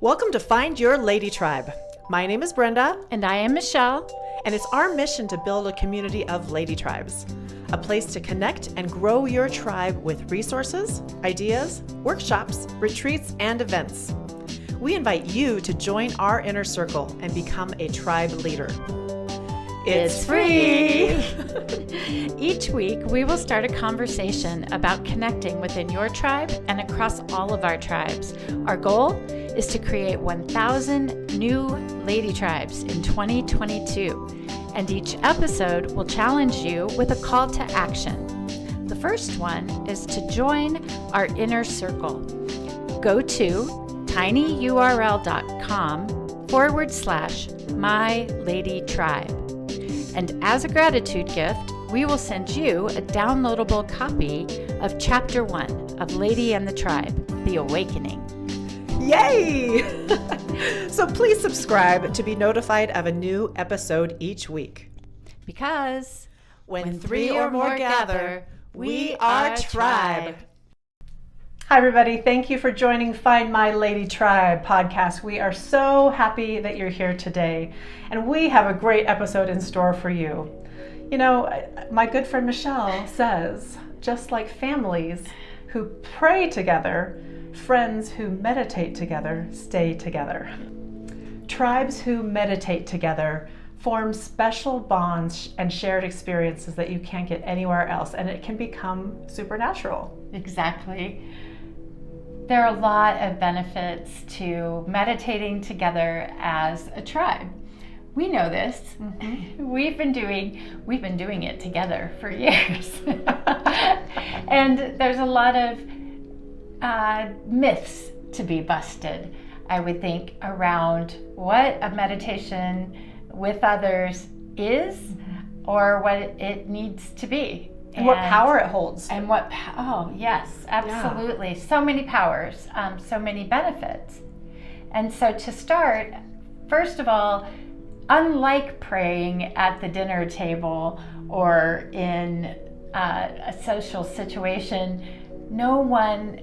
Welcome to Find Your Lady Tribe. My name is Brenda. And I am Michelle. And it's our mission to build a community of lady tribes, a place to connect and grow your tribe with resources, ideas, workshops, retreats, and events. We invite you to join our inner circle and become a tribe leader. It's free! Each week, we will start a conversation about connecting within your tribe and across all of our tribes. Our goal is to create 1,000 new lady tribes in 2022. And each episode will challenge you with a call to action. The first one is to join our inner circle. Go to tinyurl.com/myladytribe. And as a gratitude gift, we will send you a downloadable copy of Chapter 1 of Lady and the Tribe, The Awakening. Yay! So please subscribe to be notified of a new episode each week. Because when three or more gather, we are tribe. Hi, everybody. Thank you for joining Find My Lady Tribe podcast. We are so happy that you're here today, and we have a great episode in store for you. You know, my good friend Michelle says, just like families who pray together, friends who meditate together stay together. Tribes who meditate together form special bonds and shared experiences that you can't get anywhere else, and it can become supernatural. Exactly. There are a lot of benefits to meditating together as a tribe. We know this. Mm-hmm. We've been doing it together for years. And there's a lot of myths to be busted, I would think, around what a meditation with others is or what it needs to be. And what power it holds. And oh yes, absolutely. Yeah. So many powers, so many benefits. And so to start, first of all, unlike praying at the dinner table or in a social situation, no one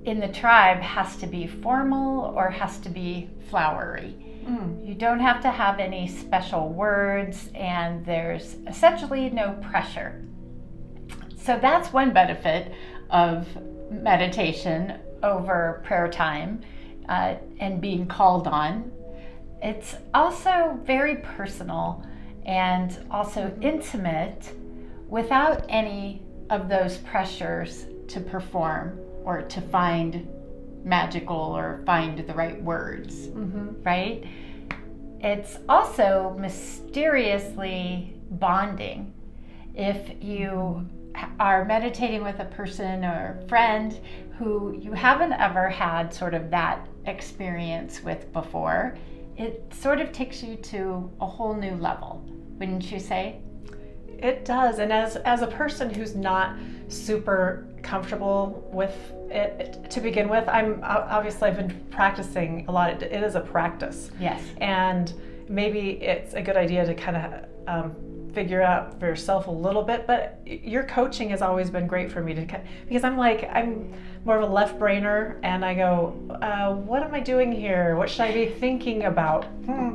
in the tribe has to be formal or has to be flowery. You don't have to have any special words, and there's essentially no pressure. So that's one benefit of meditation over prayer time and being called on. It's also very personal and also intimate without any of those pressures to perform or to find magical or find the right words, right? It's also mysteriously bonding. If you are meditating with a person or friend who you haven't ever had sort of that experience with before, it sort of takes you to a whole new level, wouldn't you say? It does. And as a person who's not super comfortable with it to begin with, I've been practicing a lot. It is a practice. Yes. And maybe it's a good idea to kind of figure out for yourself a little bit, but your coaching has always been great for me because I'm more of a left brainer, and I go, what am I doing here? What should I be thinking about?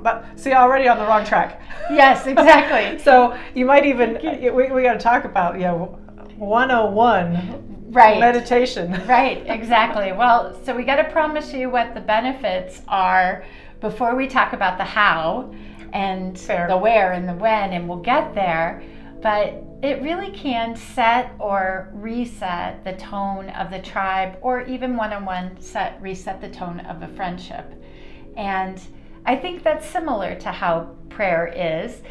But see, already on the wrong track. Yes, exactly. So you might even, we got to talk about 101 right. meditation. Right, exactly. Well, so we got to promise you what the benefits are before we talk about the how and the where and the when, and we'll get there. But it really can set or reset the tone of the tribe, or even one-on-one reset the tone of a friendship. And I think that's similar to how prayer is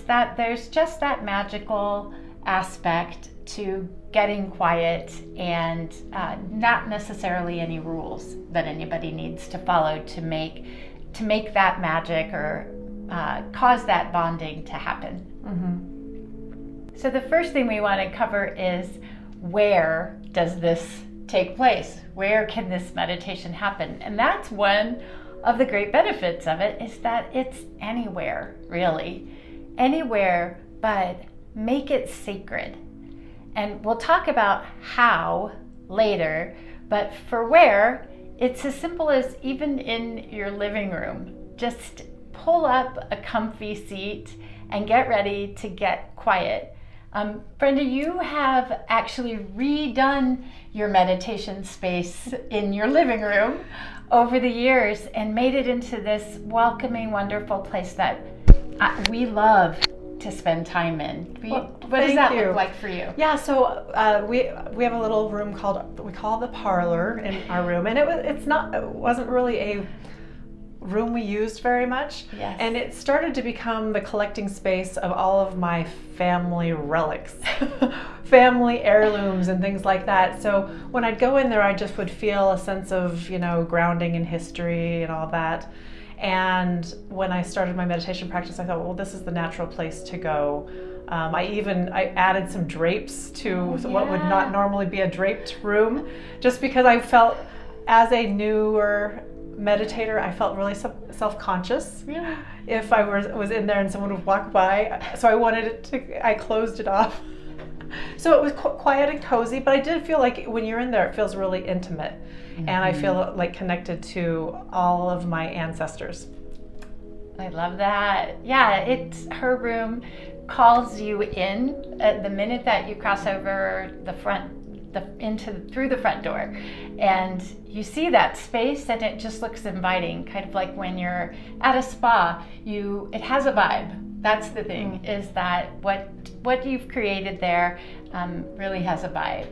that there's just that magical aspect to getting quiet and not necessarily any rules that anybody needs to follow to make that magic or cause that bonding to happen. So the first thing we want to cover is, where does this take place? Where can this meditation happen? And that's one of the great benefits of it, is that it's anywhere, really. Anywhere, but make it sacred. And we'll talk about how later, but for where, it's as simple as even in your living room, just pull up a comfy seat and get ready to get quiet. Brenda, you have actually redone your meditation space in your living room over the years and made it into this welcoming, wonderful place that we love to spend time in. What does that look like for you? Yeah, so we have a little room we call the parlor in our room, and it wasn't really a room we used very much. Yes. And it started to become the collecting space of all of my family relics, family heirlooms and things like that. So when I'd go in there, I just would feel a sense of, grounding in history and all that. And when I started my meditation practice, I thought, well, this is the natural place to go. I added some drapes to what would not normally be a draped room, just because I felt, as a newer meditator, I felt really self-conscious. Really? If I was in there and someone would walk by. So I closed it off. So it was quiet and cozy, but I did feel like when you're in there, it feels really intimate. Mm-hmm. And I feel like connected to all of my ancestors. I love that. Yeah, her room calls you in the minute that you cross over through the front door, and you see that space, and it just looks inviting, kind of like when you're at a spa. It has a vibe. That's the thing, is that what you've created there really has a vibe.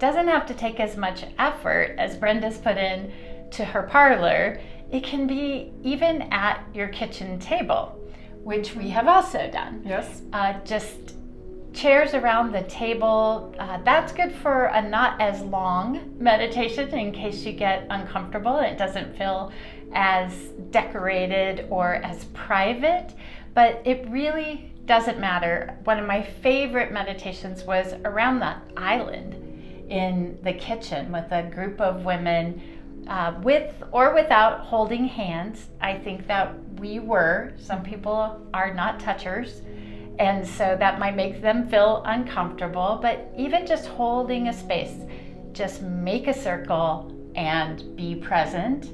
Doesn't have to take as much effort as Brenda's put in to her parlor. It can be even at your kitchen table, which we have also done. Yes. Just chairs around the table. That's good for a not as long meditation in case you get uncomfortable and it doesn't feel as decorated or as private, but it really doesn't matter. One of my favorite meditations was around the island in the kitchen with a group of women, with or without holding hands. I think that some people are not touchers, and so that might make them feel uncomfortable, but even just holding a space, just make a circle and be present.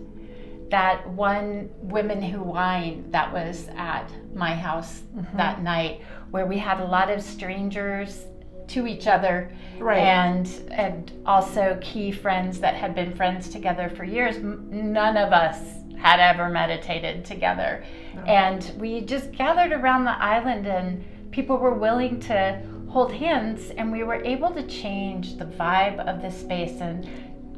That one Women Who Wine that was at my house that night, where we had a lot of strangers to each other, right, and also key friends that had been friends together for years. None of us had ever meditated together. No. And we just gathered around the island, and people were willing to hold hands, and we were able to change the vibe of the space. And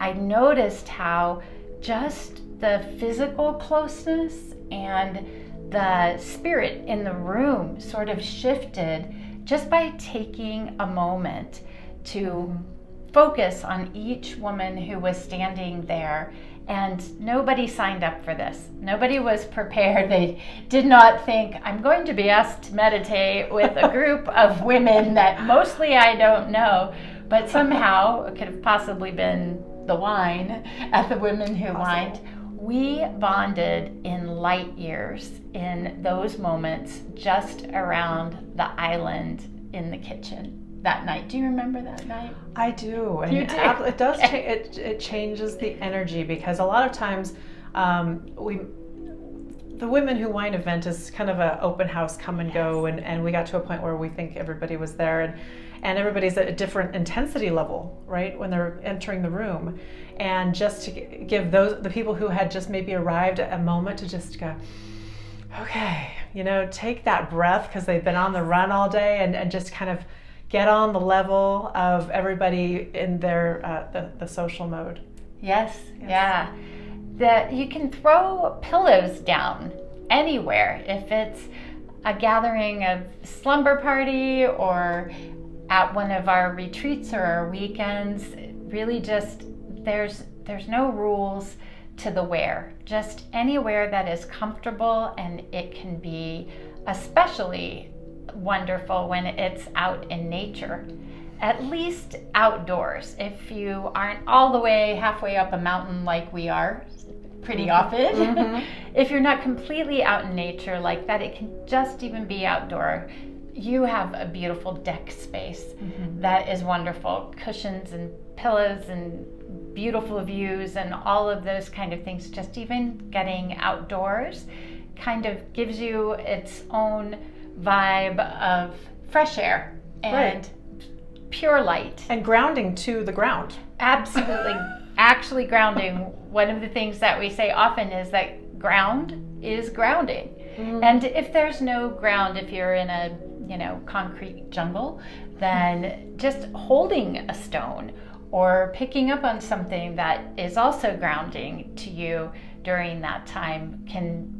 I noticed how just the physical closeness and the spirit in the room sort of shifted just by taking a moment to focus on each woman who was standing there. And nobody signed up for this. Nobody was prepared. They did not think, I'm going to be asked to meditate with a group of women that mostly I don't know, but somehow it could have possibly been the wine at the Women Who Wined. We bonded in light years in those moments just around the island in the kitchen that night. Do you remember that night? I do. And you do? It does. It changes the energy, because a lot of times the Women Who Wine event is kind of an open house, come and go, and we got to a point where we think everybody was there, and everybody's at a different intensity level, right, when they're entering the room. And just to give the people who had just maybe arrived a moment to just go, okay, take that breath, because they've been on the run all day, and just kind of get on the level of everybody in their the social mode. Yes. Yeah. That you can throw pillows down anywhere, if it's a gathering of slumber party or at one of our retreats or our weekends. Really, just there's no rules to the wear. Just anywhere that is comfortable, and it can be especially wonderful when it's out in nature. At least outdoors. If you aren't all the way halfway up a mountain like we are pretty often, if you're not completely out in nature like that, it can just even be outdoor. You have a beautiful deck space that is wonderful. Cushions and Wopilas and beautiful views and all of those kind of things. Just even getting outdoors kind of gives you its own vibe of fresh air and pure light. And grounding to the ground. Absolutely. Actually grounding. One of the things that we say often is that ground is grounding. And if there's no ground, if you're in a concrete jungle, then just holding a stone or picking up on something that is also grounding to you during that time can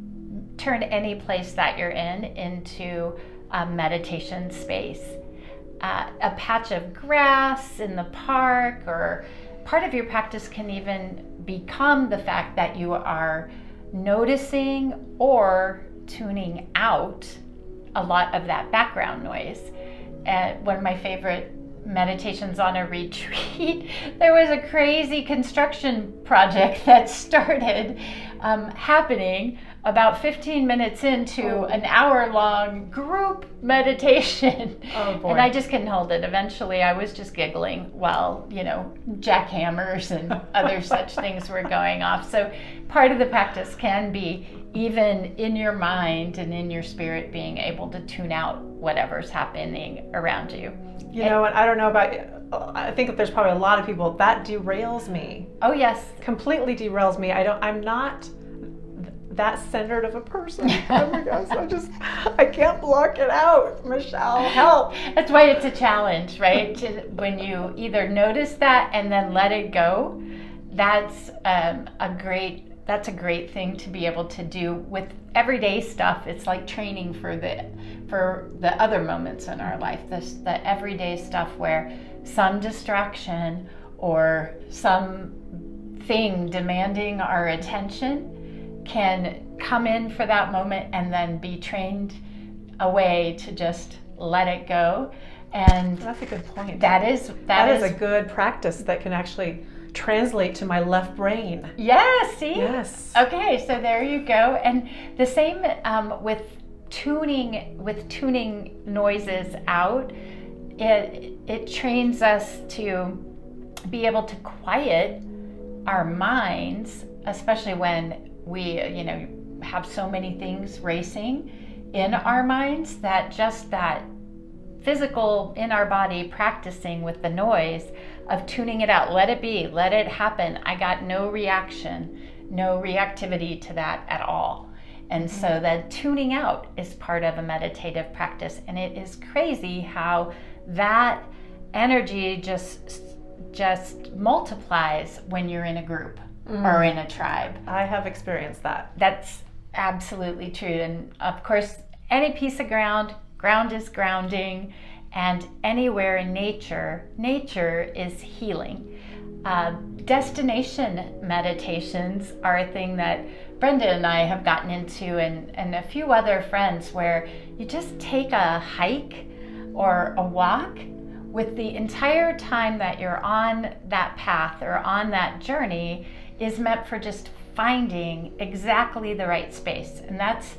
turn any place that you're in into a meditation space. A patch of grass in the park, or part of your practice can even become the fact that you are noticing or tuning out a lot of that background noise. One of my favorite meditations on a retreat, there was a crazy construction project that started happening about 15 minutes into an hour-long group meditation. Oh boy. And I just couldn't hold it. Eventually I was just giggling while, jackhammers and other such things were going off. So part of the practice can be even in your mind and in your spirit being able to tune out whatever's happening around you. And I don't know about you. I think that there's probably a lot of people that derails me. Oh yes. Completely derails me. I'm not that centered of a person. Oh my gosh, I can't block it out. Michelle, help. That's why it's a challenge, right? When you either notice that and then let it go, that's a great thing to be able to do with everyday stuff. It's like training for the other moments in our life, the everyday stuff where some distraction or some thing demanding our attention can come in for that moment and then be trained away to just let it go. And that's a good point. That is a good practice that can actually translate to my left brain. Yes, see? Yes. Okay, so there you go. And the same with tuning noises out. It trains us to be able to quiet our minds, especially when we have so many things racing in our minds, that just that physical in our body practicing with the noise of tuning it out. Let it be, let it happen. I got no reaction, no reactivity to that at all. And so that tuning out is part of a meditative practice. And it is crazy how that energy just multiplies when you're in a group or in a tribe. I have experienced that. That's absolutely true. And of course, any piece of ground is grounding, and anywhere in nature is healing. Destination meditations are a thing that Brenda and I have gotten into, and a few other friends, where you just take a hike or a walk with the entire time that you're on that path or on that journey is meant for just finding exactly the right space. And that's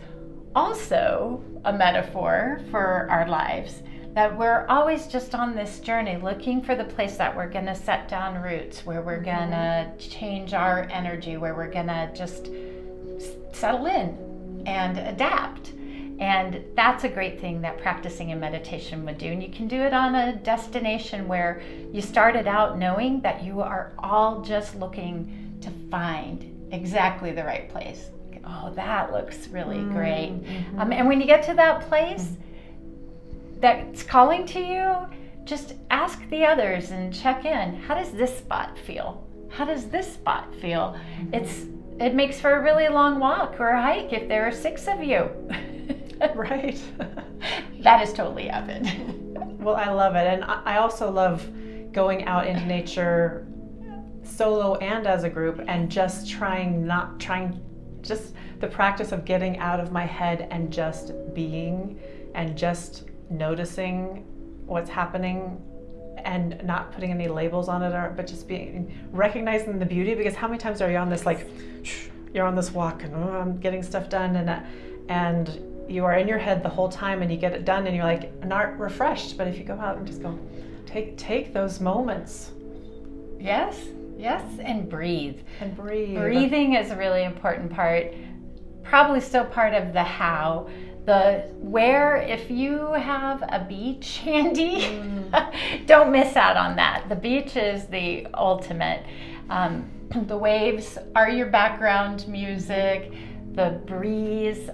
also a metaphor for our lives, that we're always just on this journey looking for the place that we're going to set down roots, where we're going to change our energy, where we're going to just settle in and adapt. And that's a great thing that practicing in meditation would do. And you can do it on a destination where you started out knowing that you are all just looking to find exactly the right place. Oh, that looks really great. And when you get to that place that's calling to you, just ask the others and check in. How does this spot feel? How does this spot feel? It makes for a really long walk or a hike if there are 6 of you. Right. That is totally happened. Well, I love it. And I also love going out into nature solo and as a group, and just just the practice of getting out of my head and just being and just noticing what's happening and not putting any labels on it, but just recognizing the beauty. Because how many times are you on this, you're on this walk and I'm getting stuff done, and you are in your head the whole time, and you get it done and you're not refreshed. But if you go out and just go take those moments Yes, yes, and breathe. And breathe. Breathing is a really important part, probably still part of the how. The where, if you have a beach handy, don't miss out on that. The beach is the ultimate. The waves are your background music. The breeze,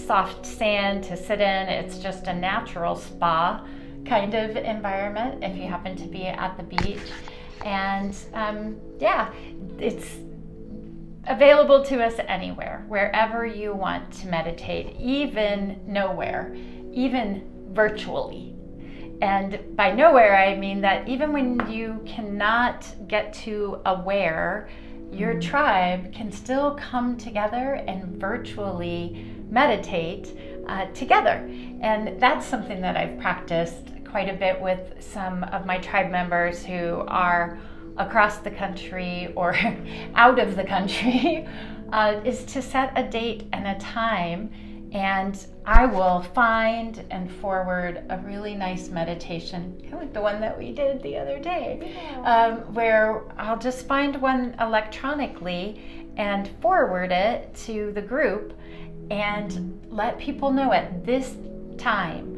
soft sand to sit in. It's just a natural spa kind of environment if you happen to be at the beach. And it's available to us anywhere, wherever you want to meditate, even nowhere, even virtually. And by nowhere, I mean that even when you cannot get to a where, your tribe can still come together and virtually meditate together. And that's something that I've practiced quite a bit with some of my tribe members who are across the country or out of the country, is to set a date and a time, and I will find and forward a really nice meditation, kind of like the one that we did the other day, where I'll just find one electronically and forward it to the group and let people know at this time.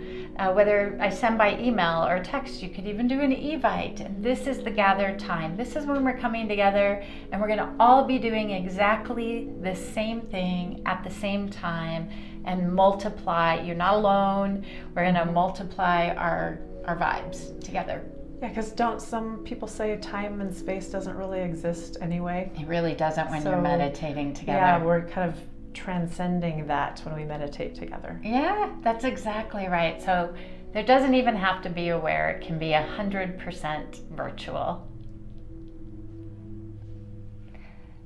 Whether I send by email or text, you could even do an evite. And this is the gathered time. This is when we're coming together, and we're going to all be doing exactly the same thing at the same time and multiply. You're not alone. We're going to multiply our vibes together. Yeah, because don't some people say time and space doesn't really exist anyway? It really doesn't when you're meditating together. Yeah, we're kind of transcending that when we meditate together. Yeah, that's exactly right. So there doesn't even have to be a where. It can be 100% virtual.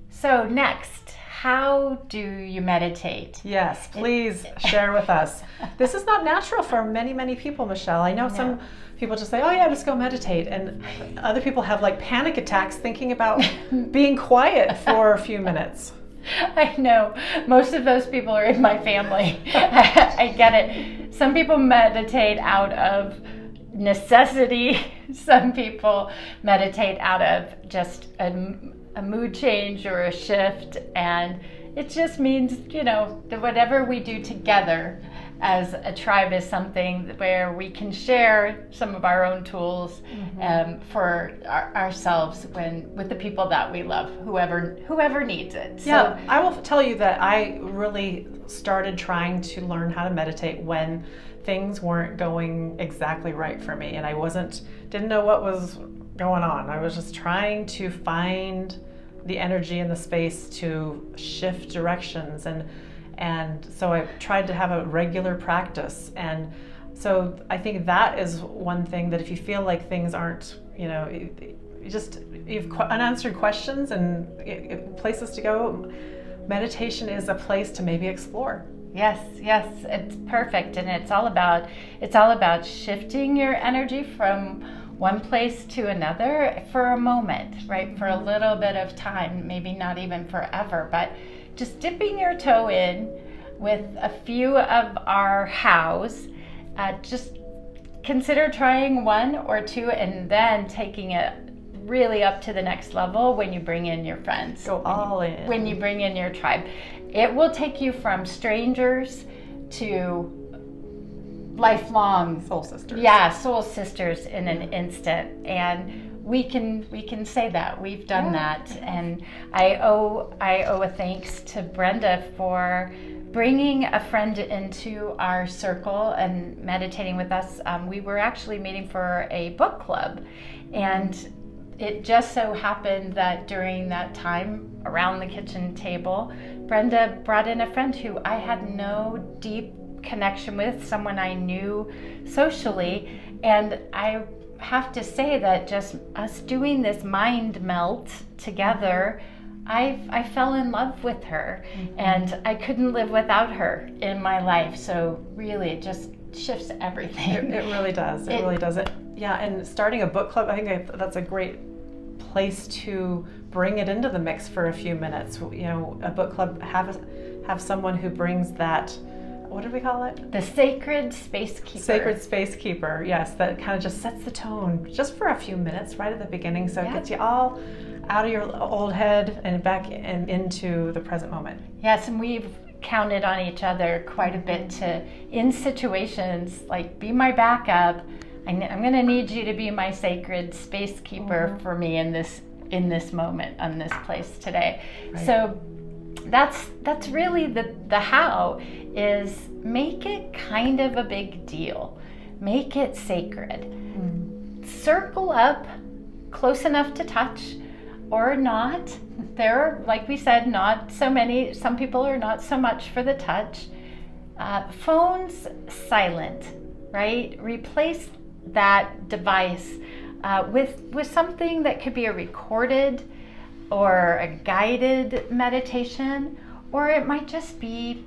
So next, how do you meditate? Yes, please share with us. This is not natural for many, many people, Michelle. I know some people just say, oh yeah, just go meditate. And other people have like panic attacks thinking about being quiet for a few minutes. I know. Most of those people are in my family. I get it. Some people meditate out of necessity. Some people meditate out of just a mood change or a shift. And it just means, that whatever we do together as a tribe is something where we can share some of our own tools for ourselves with the people that we love, whoever needs it. Yeah, so, I will tell you that I really started trying to learn how to meditate when things weren't going exactly right for me, and I didn't know what was going on. I was just trying to find the energy and the space to shift directions, and so I tried to have a regular practice. And so I think that is one thing, that if you feel like things aren't, you have unanswered questions and places to go, meditation is a place to maybe explore. Yes, it's perfect. And it's all about shifting your energy from one place to another for a moment, right? For a little bit of time, maybe not even forever, but just dipping your toe in with a few of our hows. Just consider trying one or two and then taking it really up to the next level when you bring in your friends. Go all in. When you bring in your tribe. It will take you from strangers to lifelong soul sisters. Yeah, soul sisters in an instant. And we can say that we've done that. And I owe a thanks to Brenda for bringing a friend into our circle and meditating with us. We were actually meeting for a book club, and it just so happened that during that time around the kitchen table, Brenda brought in a friend who I had no deep connection with, someone I knew socially. And I have to say that just us doing this mind melt together, I fell in love with her, and I couldn't live without her in my life. So really, it just shifts everything. It really does. It really does. Yeah, and starting a book club, I think that's a great place to bring it into the mix for a few minutes. A book club, have someone who brings that what did we call it? The sacred space keeper. Sacred space keeper, yes. That kind of just sets the tone just for a few minutes right at the beginning. So it gets you all out of your old head and back and into the present moment. Yes, and we've counted on each other quite a bit to, in situations like, be my backup. I'm going to need you to be my sacred space keeper for me in this moment, on this place today. Right. So that's really the how, is make it kind of a big deal. Make it sacred. Circle up close enough to touch or not. There are, like we said, not so many. Some people are not so much for the touch. Phones silent, right? Replace that device with something that could be a recorded or a guided meditation, or it might just be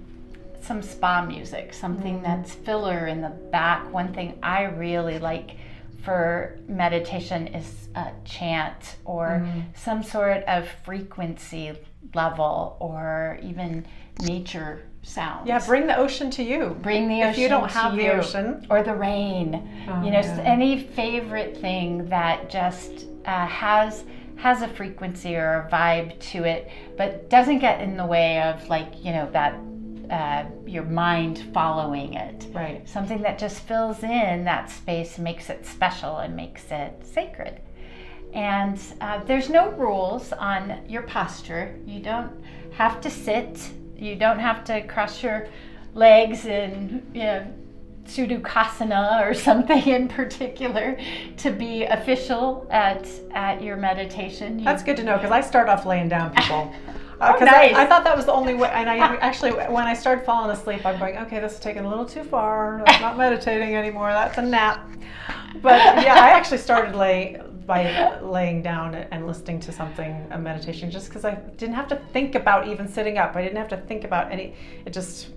some spa music, something that's filler in the back. One thing I really like for meditation is a chant or some sort of frequency level, or even nature sounds. Yeah, bring the ocean to you. Bring the ocean if you don't have the ocean. Or the rain. Any favorite thing that just has a frequency or a vibe to it, but doesn't get in the way of, like, that your mind following it. Right. Something that just fills in that space, makes it special and makes it sacred. And there's no rules on your posture. You don't have to sit. You don't have to cross your legs in Sudoukasana or something in particular to be official at your meditation. That's good to know, because I start off laying down, people. Nice. I thought that was the only way, and I actually, when I started falling asleep, I'm going, okay, this is taking a little too far. That's not meditating anymore. That's a nap. But yeah, I actually started by laying down and listening to something, a meditation, just because I didn't have to think about even sitting up. I didn't have to think about any. It just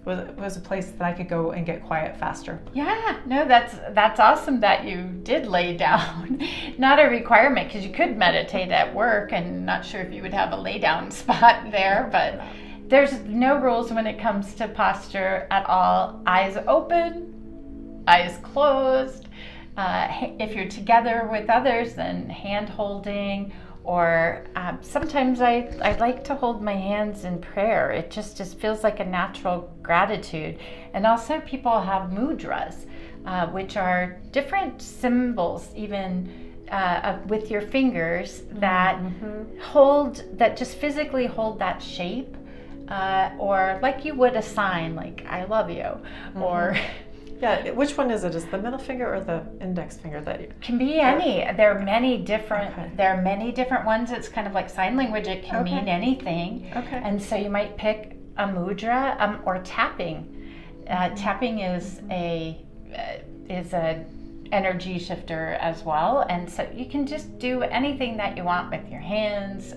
was a place that I could go and get quiet faster. Yeah, no, that's awesome that you did lay down. Not a requirement, because you could meditate at work, and not sure if you would have a lay down spot there, but there's no rules when it comes to posture at all. Eyes open, eyes closed. If you're together with others, then hand holding, or sometimes I like to hold my hands in prayer. It just feels like a natural gratitude. And also people have mudras, which are different symbols, even with your fingers, that that just physically hold that shape, or like you would a sign, like I love you, or... Yeah, which one is it? Is the middle finger or the index finger that you... Can be any. There are many different. There are many different ones. It's kind of like sign language. It can mean anything. Okay. And so you might pick a mudra, or tapping. Tapping is a energy shifter as well, and so you can just do anything that you want with your hands.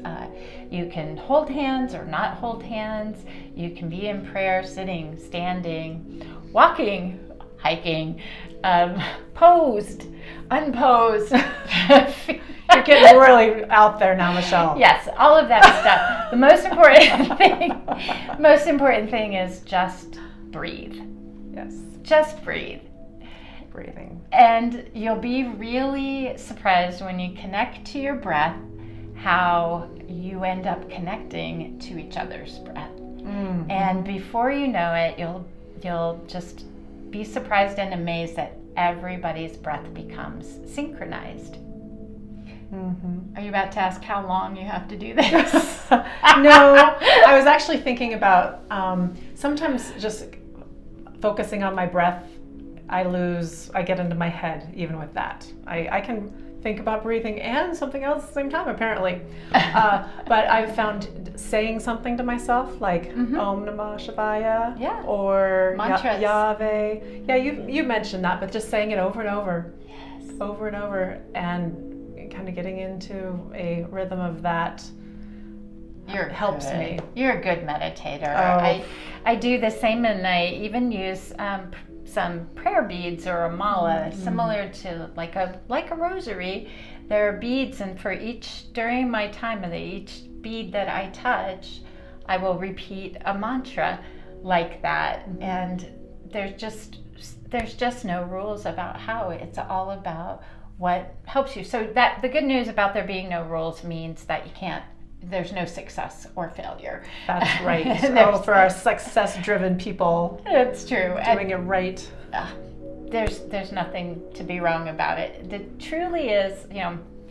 You can hold hands or not hold hands. You can be in prayer, sitting, standing, walking, hiking, posed, unposed. You're getting really out there now, Michelle. Yes, all of that stuff. The most important thing is just breathe. Yes. Just breathe. Breathing. And you'll be really surprised when you connect to your breath, how you end up connecting to each other's breath. Mm-hmm. And before you know it, you'll just be surprised and amazed that everybody's breath becomes synchronized. Mm-hmm. Are you about to ask how long you have to do this? No, I was actually thinking about sometimes just focusing on my breath, I get into my head even with that. I can think about breathing and something else at the same time, apparently. But I've found saying something to myself, like Om Namah Shivaya, or mantras. Yahweh. Yeah, you mentioned that, but just saying it over and over, over and over, and kind of getting into a rhythm of that helps me. You're a good meditator. Oh. I do the same, and I even use some prayer beads or a mala, similar to like a rosary. There are beads, and for during my time of each bead that I touch, I will repeat a mantra, like that. And there's just no rules about how. It's all about what helps you. So that the good news about there being no rules means that there's no success or failure. That's right. For our success-driven people. It's true. Doing it right. There's nothing to be wrong about it. It truly is,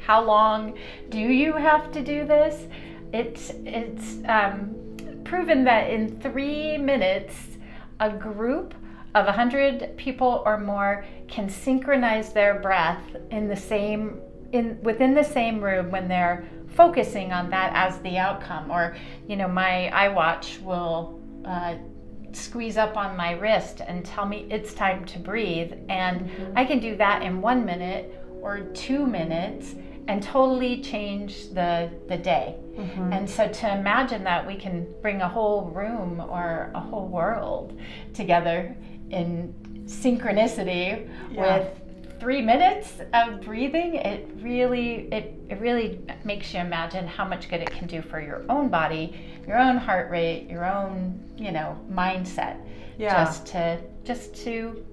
how long do you have to do this? It's proven that in 3 minutes, a group of 100 people or more can synchronize their breath within the same room when they're focusing on that as the outcome. Or, my iWatch will squeeze up on my wrist and tell me it's time to breathe. And I can do that in 1 minute or 2 minutes and totally change the day. And so to imagine that we can bring a whole room or a whole world together in synchronicity with 3 minutes of breathing, it really makes you imagine how much good it can do for your own body, your own heart rate, your own, mindset. Just to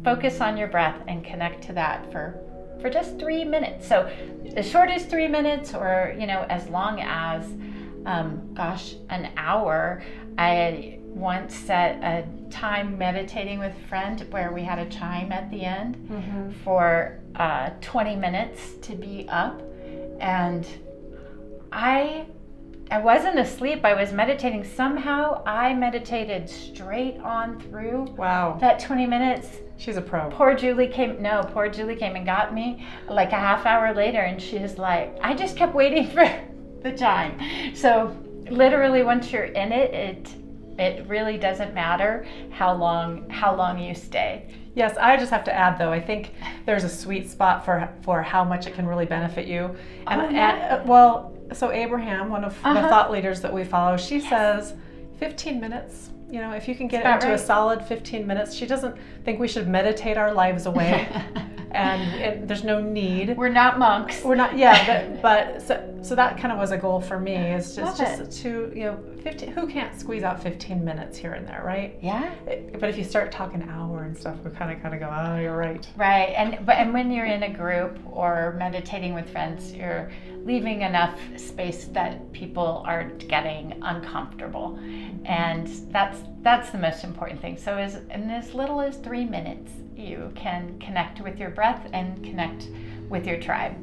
focus on your breath and connect to that for just 3 minutes. So as short as 3 minutes, or as long as an hour. I once set a time meditating with a friend where we had a chime at the end for 20 minutes to be up, and I wasn't asleep. I was meditating. Somehow I meditated straight on through that 20 minutes. She's a pro. Poor Julie came and got me like a half hour later, and she's like, I just kept waiting for the chime. So literally once you're in it really doesn't matter how long you stay. Yes, I just have to add though, I think there's a sweet spot for how much it can really benefit you. So Abraham, one of the thought leaders that we follow, she says 15 minutes. If you can get into a solid 15 minutes, she doesn't think we should meditate our lives away. and there's no need. We're not monks. We're not, but so that kind of was a goal for me, is just to, 15, who can't squeeze out 15 minutes here and there, right? Yeah. But if you start talking hour and stuff, we kind of go, oh, you're right. Right, and when you're in a group or meditating with friends, you're leaving enough space that people aren't getting uncomfortable, and that's the most important thing. So in as little as 3 minutes, you can connect with your breath and connect with your tribe.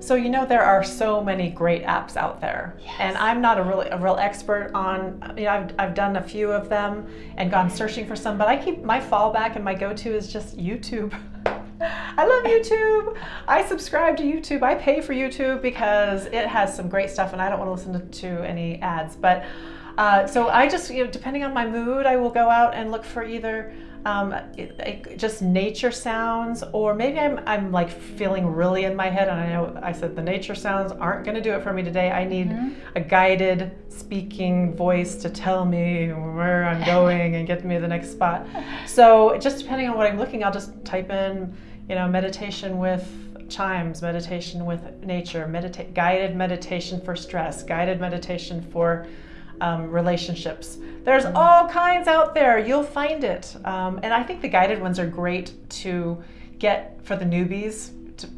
So there are so many great apps out there, and I'm not a real expert on. I've done a few of them and gone searching for some, but my fallback and my go-to is just YouTube. I love YouTube. I subscribe to YouTube. I pay for YouTube because it has some great stuff, and I don't want to listen to any ads. But so I just, depending on my mood, I will go out and look for either just nature sounds, or maybe I'm like feeling really in my head, and I know I said the nature sounds aren't going to do it for me today. I need a guided speaking voice to tell me where I'm going and get me to the next spot. So just depending on what I'm looking, I'll just type in, meditation with chimes, meditation with nature, guided meditation for stress, guided meditation for relationships. There's all kinds out there. You'll find it. And I think the guided ones are great to get for the newbies,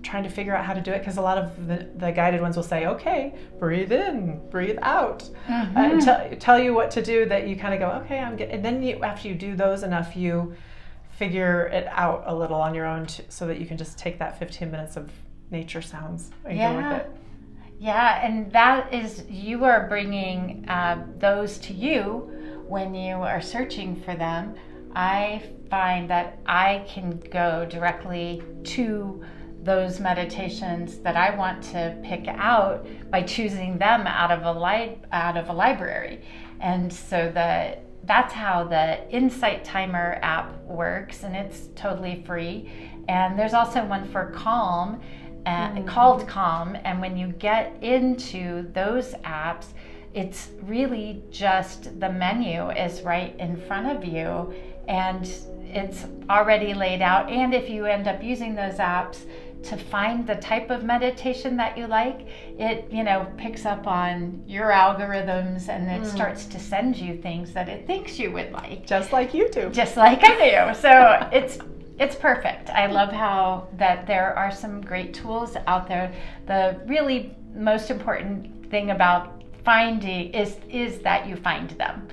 trying to figure out how to do it, because a lot of the guided ones will say, okay, breathe in, breathe out, tell you what to do, that you kind of go, okay, and then after you do those enough, you figure it out a little on your own, so that you can just take that 15 minutes of nature sounds and go with it. Yeah, and that is, you are bringing those to you when you are searching for them. I find that I can go directly to those meditations that I want to pick out by choosing them out of a library. And so that's how the Insight Timer app works, and it's totally free. And there's also one for Calm, called Calm, and when you get into those apps, it's really just the menu is right in front of you, and it's already laid out. And if you end up using those apps to find the type of meditation that you like, it, picks up on your algorithms and it starts to send you things that it thinks you would like. Just like YouTube. Just like I do. So it's perfect. I love how that there are some great tools out there. The really most important thing about finding is that you find them.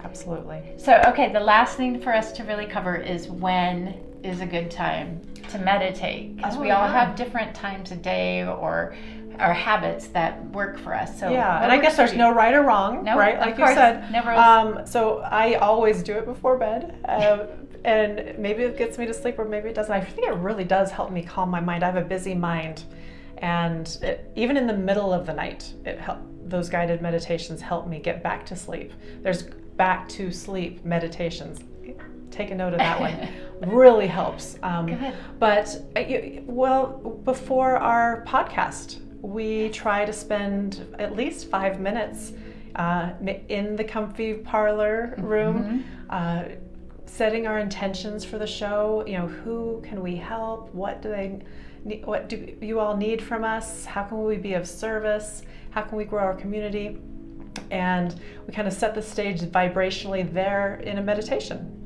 Absolutely. So, okay, the last thing for us to really cover is when is a good time to meditate, because we all have different times a day or habits that work for us. So and I guess there's no right or wrong, right? Like you said. Never. So I always do it before bed, and maybe it gets me to sleep, or maybe it doesn't. I think it really does help me calm my mind. I have a busy mind, and even in the middle of the night, those guided meditations help me get back to sleep. There's back to sleep meditations. Take a note of that one. Really helps. Good. But before our podcast, we try to spend at least 5 minutes in the comfy parlor room, setting our intentions for the show. Who can we help? What do you all need from us? How can we be of service? How can we grow our community? And we kind of set the stage vibrationally there in a meditation.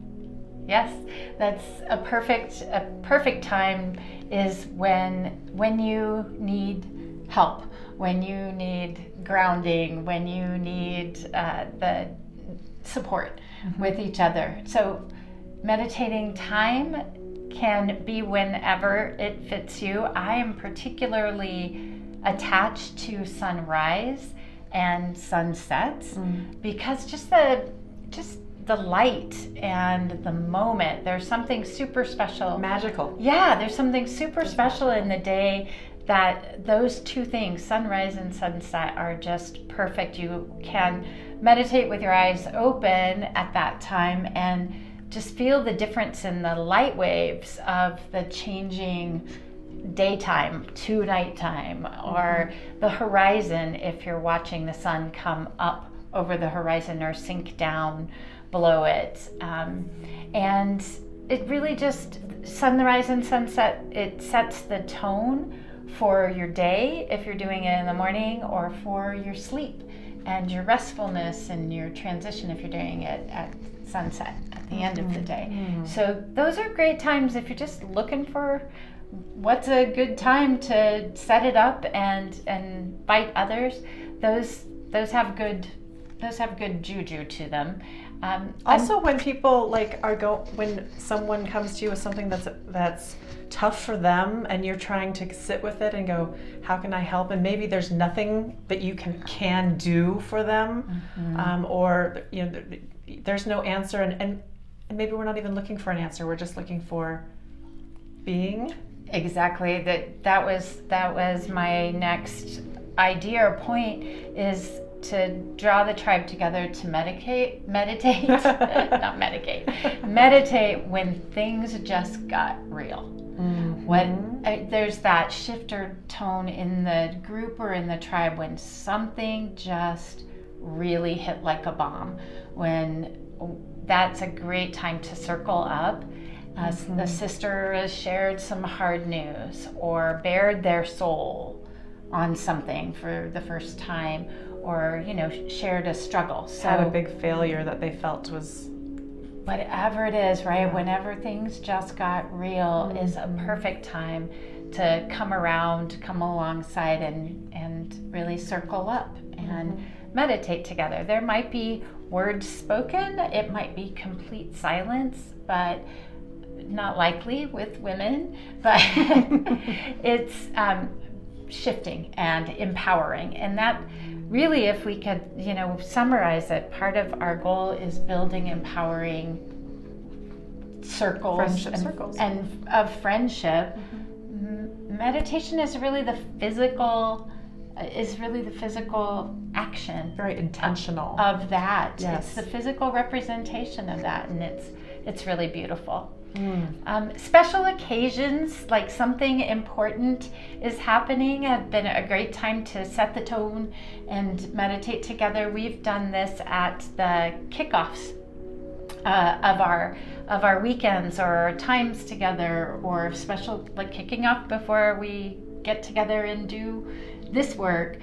Yes, that's a perfect time is when you need help, when you need grounding, when you need the support with each other. So meditating time can be whenever it fits you. I am particularly attached to sunrise and sunsets because just the light and the moment, there's something super special. Magical. Yeah, there's something super special in the day that those two things, sunrise and sunset, are just perfect. You can meditate with your eyes open at that time and just feel the difference in the light waves of the changing daytime to nighttime, or the horizon if you're watching the sun come up over the horizon or sink down below it. And it really just, sunrise and sunset, it sets the tone for your day if you're doing it in the morning, or for your sleep and your restfulness and your transition if you're doing it at sunset at the end of the day. So those are great times if you're just looking for what's a good time to set it up and invite others. Those have good juju to them. Also, when people when someone comes to you with something that's tough for them, and you're trying to sit with it and go, how can I help? And maybe there's nothing that you can do for them, or there's no answer, and maybe we're not even looking for an answer. We're just looking for being. Exactly. That was my next idea or point, is to draw the tribe together to meditate when things just got real. There's that shifter tone in the group or in the tribe when something just really hit like a bomb. When that's a great time to circle up. The sister has shared some hard news, or bared their soul on something for the first time, or shared a struggle. So had a big failure that they felt was. Whatever it is, right? Yeah. Whenever things just got real is a perfect time to come alongside and really circle up and meditate together. There might be words spoken, it might be complete silence, but not likely with women, but it's shifting and empowering. And that really, if we could, summarize it, part of our goal is building empowering circles and of friendship. Meditation is really the physical action. Very intentional. Of that. Yes. It's the physical representation of that, and it's really beautiful. Special occasions, like something important is happening, have been a great time to set the tone and meditate together. We've done this at the kickoffs of our weekends or our times together, or special, like kicking off before we get together and do this work,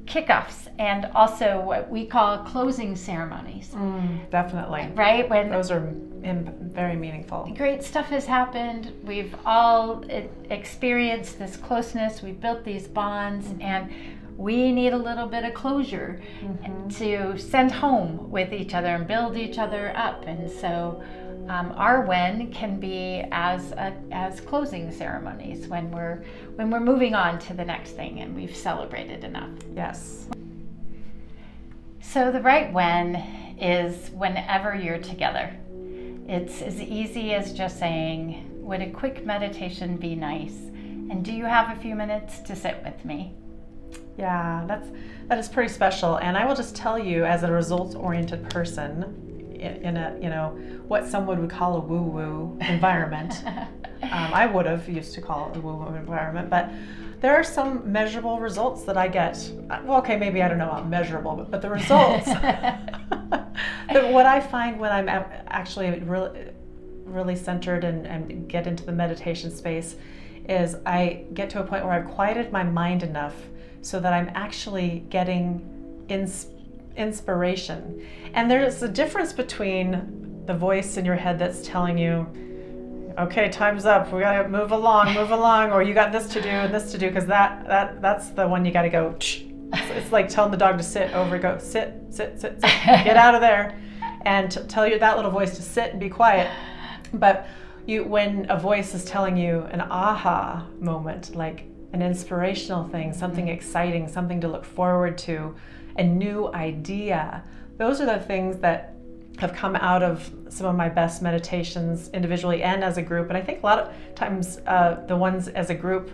kickoffs, and also what we call closing ceremonies. Definitely. Right? When those are very meaningful. Great stuff has happened. We've all experienced this closeness. We've built these bonds, and we need a little bit of closure to send home with each other and build each other up. And so our when can be as closing ceremonies when we're moving on to the next thing and we've celebrated enough. Yes. So the right when is whenever you're together. It's as easy as just saying, would a quick meditation be nice? And do you have a few minutes to sit with me? Yeah, that is pretty special. And I will just tell you, as a results-oriented person, in a what someone would call a woo-woo environment, I would have used to call it a woo-woo environment, but there are some measurable results that I get. Well, okay, maybe I don't know about measurable, but the results. What I find when I'm actually really centered and get into the meditation space is I get to a point where I've quieted my mind enough so that I'm actually getting inspiration. And there's a difference between the voice in your head that's telling you, okay, time's up, we gotta move along, or you got this to do and this to do, because that's the one you gotta go. It's like telling the dog to sit over, go sit, get out of there, and tell that little voice to sit and be quiet. But when a voice is telling you an aha moment, like an inspirational thing, something exciting, something to look forward to, a new idea, those are the things that have come out of some of my best meditations individually and as a group. And I think a lot of times the ones as a group,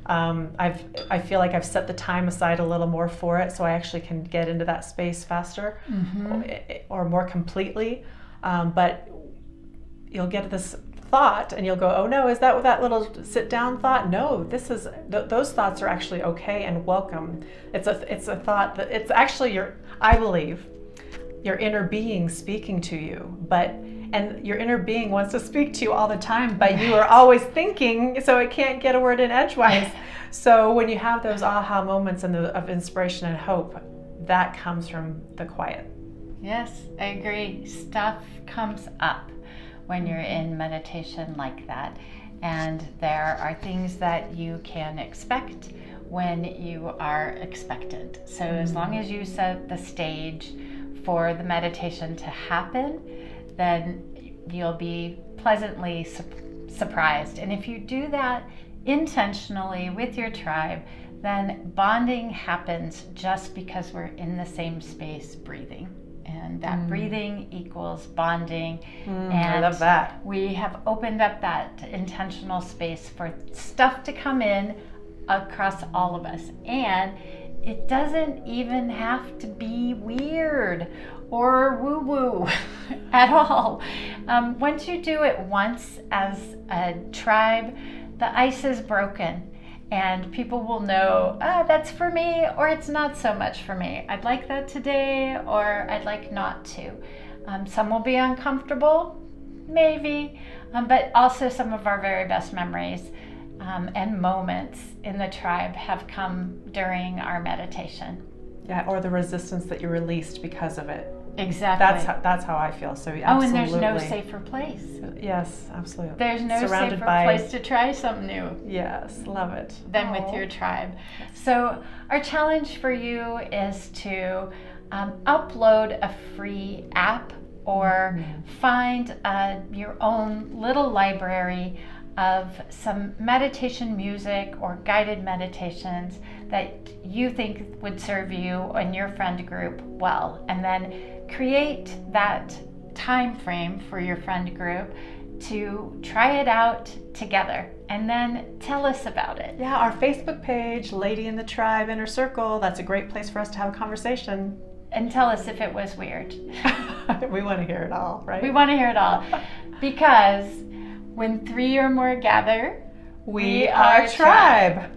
I feel like I've set the time aside a little more for it, so I actually can get into that space faster or more completely. But you'll get this thought and you'll go, oh no, is that that little sit down thought? No, those thoughts are actually okay and welcome. It's a thought that it's actually I believe your inner being speaking to you, and your inner being wants to speak to you all the time, but you are always thinking, so it can't get a word in edgewise. So when you have those aha moments of inspiration and hope, that comes from the quiet. Yes, I agree. Stuff comes up when you're in meditation like that. And there are things that you can expect when you are expectant. So as long as you set the stage for the meditation to happen, then you'll be pleasantly surprised. And if you do that intentionally with your tribe, then bonding happens just because we're in the same space breathing. And that breathing equals bonding. And I love that. We have opened up that intentional space for stuff to come in across all of us. And it doesn't even have to be weird or woo-woo at all. Once you do it once as a tribe, the ice is broken. And people will know, that's for me, or it's not so much for me. I'd like that today, or I'd like not to. Some will be uncomfortable, maybe, but also some of our very best memories and moments in the tribe have come during our meditation. Yeah, or the resistance that you released because of it. Exactly. That's how I feel. So absolutely. Oh, and there's no safer place. Yes, absolutely. There's no safer place to try something new. Yes, love it. Than with your tribe. So our challenge for you is to upload a free app or find your own little library of some meditation music or guided meditations that you think would serve you and your friend group well, and then create that time frame for your friend group to try it out together, and then tell us about it. Yeah, our Facebook page, Lady in the Tribe Inner Circle, that's a great place for us to have a conversation. And tell us if it was weird. We want to hear it all, right? We want to hear it all. Because when 3 or more gather, we are tribe.